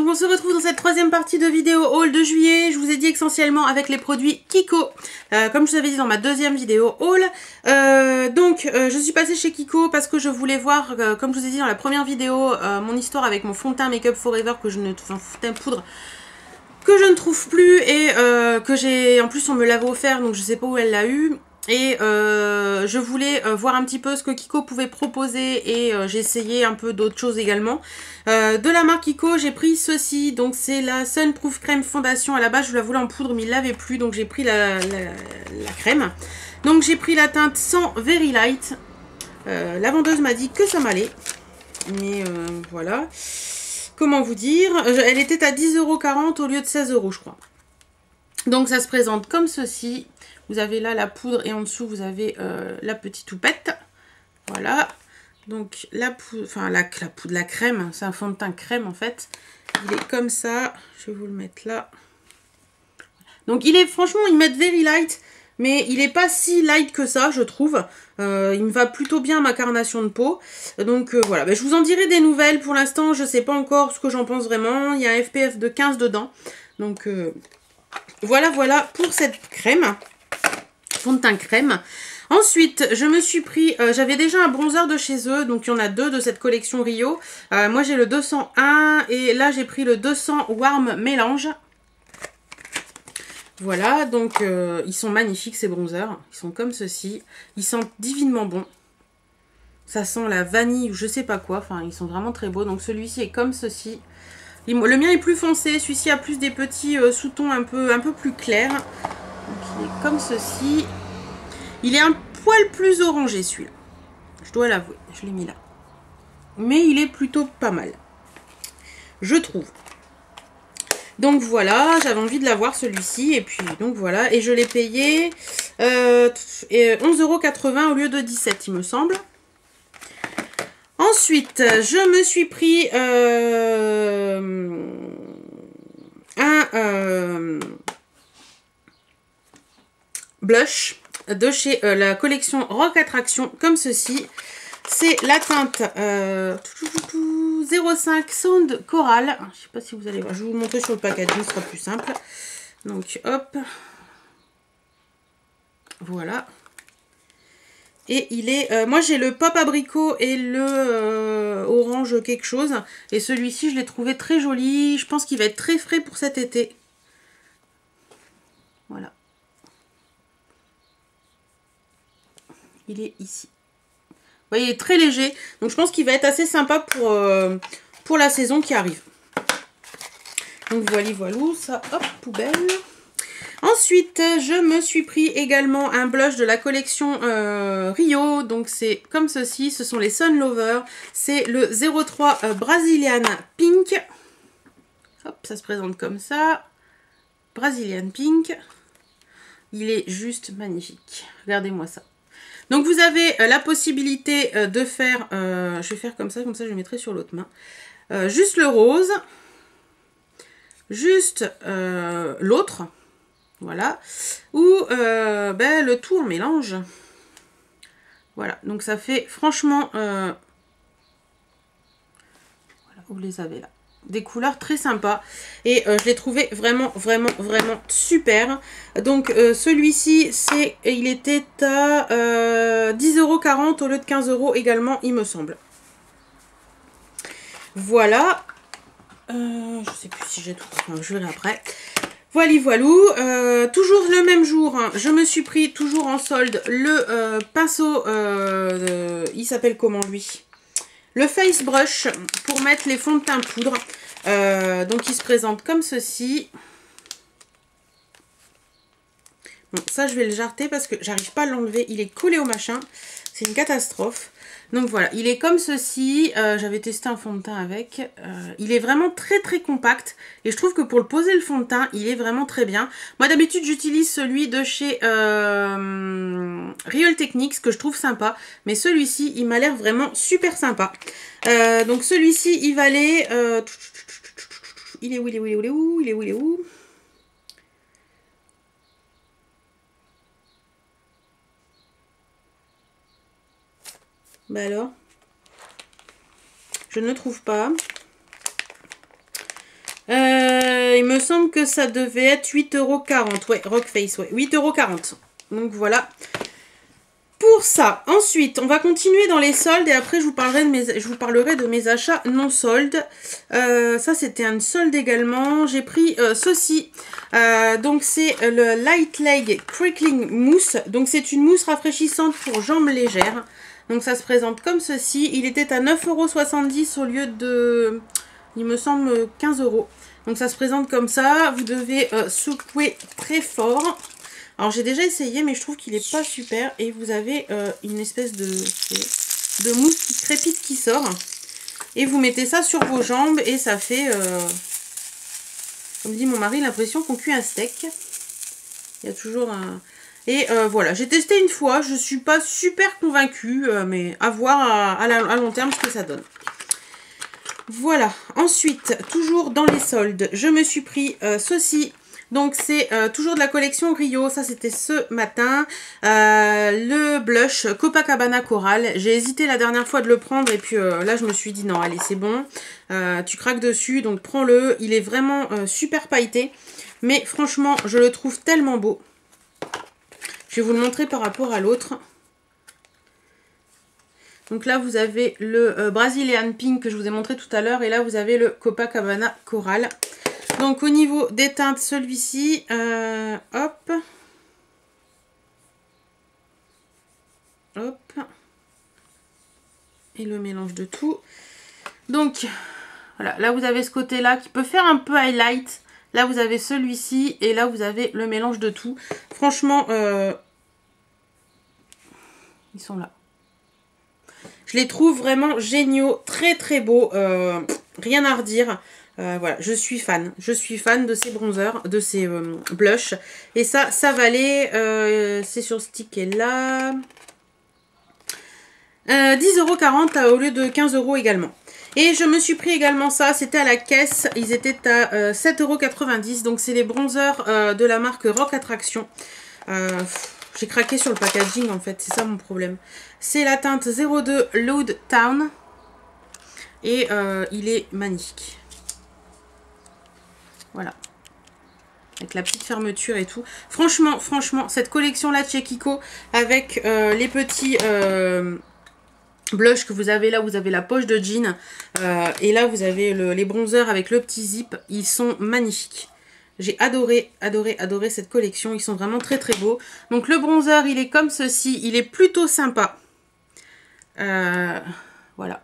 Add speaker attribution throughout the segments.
Speaker 1: donc on se retrouve dans cette troisième partie de vidéo haul de juillet. Je vous ai dit essentiellement avec les produits Kiko, comme je vous avais dit dans ma deuxième vidéo haul. Je suis passée chez Kiko parce que je voulais voir, comme je vous ai dit dans la première vidéo, mon histoire avec mon fond de teint Make Up Forever que je ne, enfin, fond de teint poudre que je ne trouve plus et que j'ai, en plus on me l'avait offert donc je sais pas où elle l'a eu. Et je voulais voir un petit peu ce que Kiko pouvait proposer et j'ai essayé un peu d'autres choses également. De la marque Kiko, j'ai pris ceci, donc c'est la Sunproof Crème Fondation. À la base, je la voulais en poudre, mais il l'avait plus, donc j'ai pris la crème. Donc j'ai pris la teinte 100 Very Light. La vendeuse m'a dit que ça m'allait, mais voilà. Comment vous dire, elle était à 10,40 € au lieu de 16 € je crois. Donc ça se présente comme ceci. Vous avez là la poudre et en dessous vous avez la petite houppette. Voilà. Donc la poudre, enfin la poudre, la crème, c'est un fond de teint crème en fait. Il est comme ça. Je vais vous le mettre là. Donc il est, franchement, ils mettent very light, mais il n'est pas si light que ça, je trouve. Il me va plutôt bien à ma carnation de peau. Donc voilà, ben, je vous en dirai des nouvelles. Pour l'instant, je ne sais pas encore ce que j'en pense vraiment. Il y a un FPF de 15 dedans. Donc voilà pour cette crème. Fond de teint crème. Ensuite, je me suis pris, j'avais déjà un bronzer de chez eux, donc il y en a deux de cette collection Rio. Moi j'ai le 201 et là j'ai pris le 200 Warm Mélange. Voilà, donc ils sont magnifiques ces bronzers, ils sont comme ceci, ils sentent divinement bon. Ça sent la vanille ou je sais pas quoi, enfin ils sont vraiment très beaux. Donc celui-ci est comme ceci. Le mien est plus foncé, celui-ci a plus des petits sous-tons un peu plus clairs. Donc il est comme ceci. Il est un poil plus orangé celui-là. Je dois l'avouer, je l'ai mis là. Mais il est plutôt pas mal. Je trouve. Donc voilà, j'avais envie de l'avoir celui-ci. Et puis donc voilà. Et je l'ai payé 11,80 € au lieu de 17 il me semble. Ensuite, je me suis pris un blush de chez la collection Rock Attraction, comme ceci. C'est la teinte 05 Sound Coral. Je sais pas si vous allez voir, je vais vous montrer sur le packaging, ce sera plus simple. Donc hop, voilà. Et il est, moi j'ai le pop abricot et le orange quelque chose. Et celui-ci je l'ai trouvé très joli. Je pense qu'il va être très frais pour cet été. Voilà. Il est ici. Vous voyez, il est très léger. Donc je pense qu'il va être assez sympa pour la saison qui arrive. Donc voilà, ça, hop, poubelle. Ensuite, je me suis pris également un blush de la collection Rio. Donc c'est comme ceci, ce sont les Sun Lover. C'est le 03 Brazilian Pink. Hop, ça se présente comme ça. Brazilian Pink. Il est juste magnifique. Regardez-moi ça. Donc vous avez la possibilité de faire, je vais faire comme ça je le mettrai sur l'autre main. Juste le rose, juste l'autre, voilà, ou le tout en mélange. Voilà, donc ça fait franchement, voilà, vous les avez là. Des couleurs très sympas et je l'ai trouvé vraiment super. Donc celui-ci il était à 10,40 € au lieu de 15 € également il me semble. Voilà, je sais plus si j'ai tout, enfin, je verrai après. Voilà, toujours le même jour, hein, je me suis pris toujours en solde le pinceau, il s'appelle comment lui? Le Face Brush pour mettre les fonds de teint poudre. Donc il se présente comme ceci. Bon, ça je vais le jarter parce que j'arrive pas à l'enlever. Il est collé au machin. C'est une catastrophe. Donc voilà, il est comme ceci. J'avais testé un fond de teint avec. Il est vraiment très compact. Et je trouve que pour le poser le fond de teint, il est vraiment très bien. Moi d'habitude j'utilise celui de chez Real Techniques que je trouve sympa. Mais celui-ci, il m'a l'air vraiment super sympa. Donc celui-ci, il valait... il est où? Bah alors, je ne le trouve pas. il me semble que ça devait être 8,40 €. Ouais, Rockface, ouais, 8,40 €. Donc voilà. Pour ça, ensuite, on va continuer dans les soldes et après je vous parlerai de mes achats non soldes. Ça, c'était un solde également. J'ai pris ceci. Donc, c'est le Light Leg Crickling Mousse. Donc, c'est une mousse rafraîchissante pour jambes légères. Donc, ça se présente comme ceci. Il était à 9,70 € au lieu de, il me semble, 15 €. Donc, ça se présente comme ça. Vous devez secouer très fort. Alors, j'ai déjà essayé, mais je trouve qu'il n'est pas super. Et vous avez une espèce de mousse qui crépite qui sort. Et vous mettez ça sur vos jambes et ça fait, comme dit mon mari, l'impression qu'on cuit un steak. Il y a toujours un... Et voilà, j'ai testé une fois. Je ne suis pas super convaincue, mais à voir à long terme ce que ça donne. Voilà. Ensuite, toujours dans les soldes, je me suis pris ceci. Donc, c'est toujours de la collection Rio. Ça, c'était ce matin. Le blush Copacabana Coral. J'ai hésité la dernière fois de le prendre. Et puis là, je me suis dit, non, allez, c'est bon. Tu craques dessus. Donc, prends-le. Il est vraiment super pailleté. Mais franchement, je le trouve tellement beau. Je vais vous le montrer par rapport à l'autre. Donc là, vous avez le Brazilian Pink que je vous ai montré tout à l'heure. Et là, vous avez le Copacabana Coral. Donc, au niveau des teintes, celui-ci, hop. Hop. Et le mélange de tout. Donc, voilà. Là, vous avez ce côté-là qui peut faire un peu highlight. Là, vous avez celui-ci. Et là, vous avez le mélange de tout. Franchement, ils sont là. Je les trouve vraiment géniaux. Très, très beaux. Rien à redire. Voilà, je suis fan de ces bronzers, de ces blushs. Et ça valait, c'est sur ce ticket-là, 10,40 € au lieu de 15 € également. Et je me suis pris également ça, c'était à la caisse, ils étaient à 7,90 €. Donc c'est les bronzers de la marque Rock Attraction. J'ai craqué sur le packaging en fait, c'est ça mon problème. C'est la teinte 02 Loud Town. Et il est magnifique. Voilà. Avec la petite fermeture et tout. Franchement, cette collection-là de chez Kiko, avec les petits blushs que vous avez là, vous avez la poche de jean. Et là, vous avez les bronzers avec le petit zip. Ils sont magnifiques. J'ai adoré cette collection. Ils sont vraiment très très beaux. Donc le bronzer, il est comme ceci. Il est plutôt sympa. Voilà.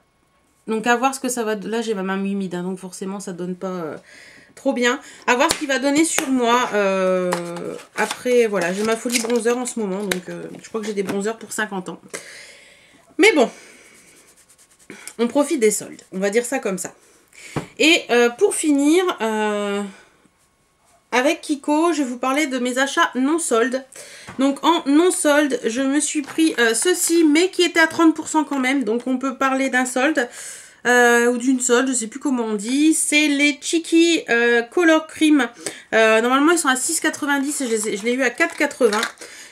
Speaker 1: Donc à voir ce que ça va... Là, j'ai ma main humide, hein, donc forcément, ça donne pas... trop bien. À voir ce qu'il va donner sur moi. Après, voilà, j'ai ma folie bronzer en ce moment. Donc, je crois que j'ai des bronzers pour 50 ans. Mais bon, on profite des soldes. On va dire ça comme ça. Et pour finir, avec Kiko, je vais vous parler de mes achats non soldes. Donc, en non solde, je me suis pris ceci, mais qui était à 30 % quand même. Donc, on peut parler d'un solde. Ou d'une solde, je sais plus comment on dit. C'est les Cheeky Color Cream. Normalement, ils sont à 6,90 € et je l'ai eu à 4,80 €.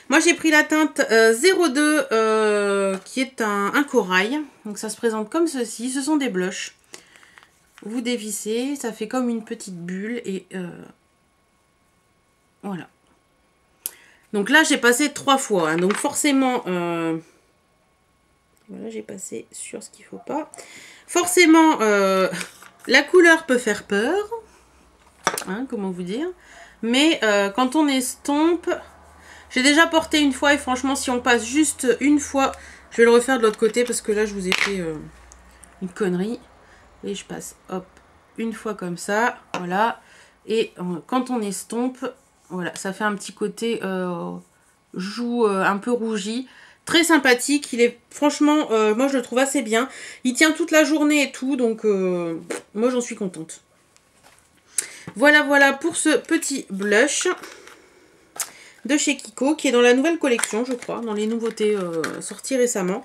Speaker 1: Moi, j'ai pris la teinte 02 qui est un corail. Donc, ça se présente comme ceci. Ce sont des blushs. Vous dévissez, ça fait comme une petite bulle et voilà. Donc là, j'ai passé 3 fois. Hein, donc forcément, voilà, j'ai passé sur ce qu'il faut pas. Forcément, la couleur peut faire peur, hein, comment vous dire. Mais quand on estompe, j'ai déjà porté une fois et franchement, si on passe juste une fois, je vais le refaire de l'autre côté parce que là, je vous ai fait une connerie. Et je passe, hop, une fois comme ça, voilà. Et quand on estompe, voilà, ça fait un petit côté joue un peu rougi. Très sympathique, il est franchement, moi je le trouve assez bien. Il tient toute la journée et tout, donc moi j'en suis contente. Voilà pour ce petit blush de chez Kiko, qui est dans la nouvelle collection, je crois, dans les nouveautés sorties récemment.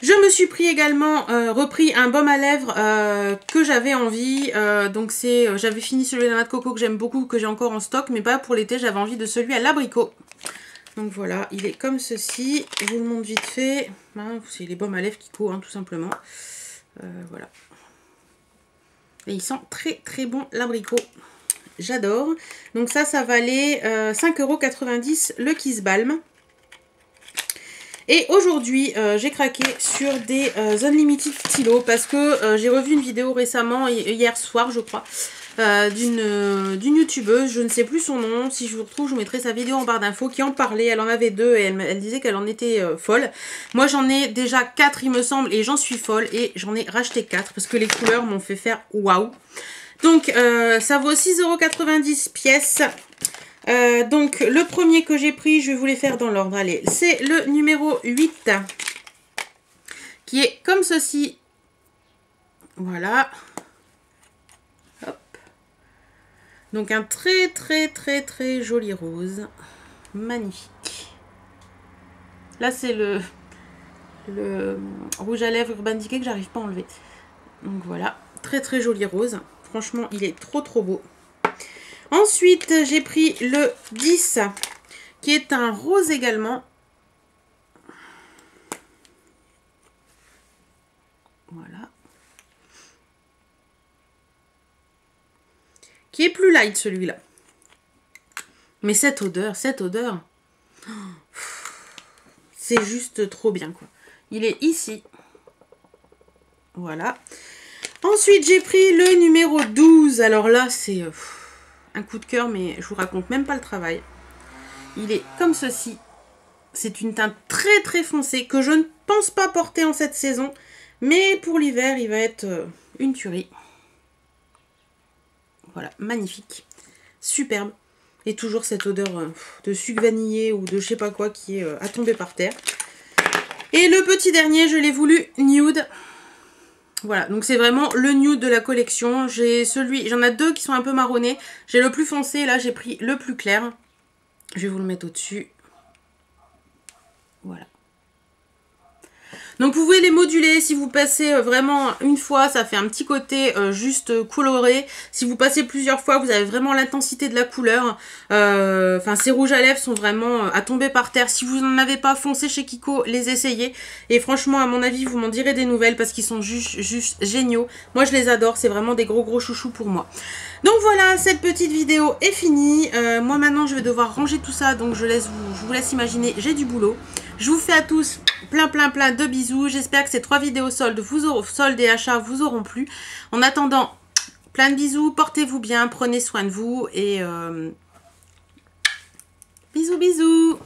Speaker 1: Je me suis pris également, repris un baume à lèvres que j'avais envie. Donc c'est, j'avais fini celui de la Mat Coco que j'aime beaucoup, que j'ai encore en stock, mais pas pour l'été, j'avais envie de celui à l'abricot. Donc voilà, il est comme ceci. Je vous le montre vite fait. Hein, c'est les baumes à lèvres Kiko, hein, tout simplement. Voilà. Et il sent très très bon l'abricot. j'adore. Donc ça valait 5,90 € le Kiss Balm. Et aujourd'hui, j'ai craqué sur des Unlimited stylos parce que j'ai revu une vidéo récemment, hier soir je crois, d'une youtubeuse, je ne sais plus son nom, si je vous retrouve je vous mettrai sa vidéo en barre d'infos, qui en parlait, elle en avait 2 et elle disait qu'elle en était folle. Moi j'en ai déjà 4 il me semble et j'en suis folle et j'en ai racheté 4 parce que les couleurs m'ont fait faire waouh. Donc ça vaut 6,90 € pièce. Donc le premier que j'ai pris, je vais vous les faire dans l'ordre, allez, c'est le numéro 8 qui est comme ceci, voilà, hop, donc un très joli rose, magnifique. Là c'est le rouge à lèvres Urban Decay que j'arrive pas à enlever, donc voilà, très joli rose, franchement il est trop beau. Ensuite, j'ai pris le 10, qui est un rose également. Voilà. Qui est plus light, celui-là. Mais cette odeur, c'est juste trop bien, quoi. Il est ici. Voilà. Ensuite, j'ai pris le numéro 12. Alors là, c'est... un coup de cœur, mais je vous raconte même pas le travail. Il est comme ceci. C'est une teinte très foncée que je ne pense pas porter en cette saison. Mais pour l'hiver, il va être une tuerie. Voilà, magnifique. Superbe. Et toujours cette odeur de sucre vanillé ou de je sais pas quoi qui est à tomber par terre. Et le petit dernier, je l'ai voulu nude. Voilà, donc c'est vraiment le nude de la collection. J'en ai 2 qui sont un peu marronnés. J'ai le plus foncé, là j'ai pris le plus clair. Je vais vous le mettre au-dessus. Voilà. Donc vous pouvez les moduler, si vous passez vraiment une fois, ça fait un petit côté juste coloré. Si vous passez plusieurs fois, vous avez vraiment l'intensité de la couleur. Enfin, ces rouges à lèvres sont vraiment à tomber par terre. Si vous n'en avez pas, foncé chez Kiko, les essayez. Et franchement, à mon avis, vous m'en direz des nouvelles parce qu'ils sont juste géniaux. Moi, je les adore, c'est vraiment des gros chouchous pour moi. Donc voilà, cette petite vidéo est finie. Moi maintenant, je vais devoir ranger tout ça, donc je vous laisse imaginer, j'ai du boulot. Je vous fais à tous plein de bisous. J'espère que ces 3 vidéos soldes et achats vous auront plu. En attendant, plein de bisous, portez-vous bien, prenez soin de vous et bisous.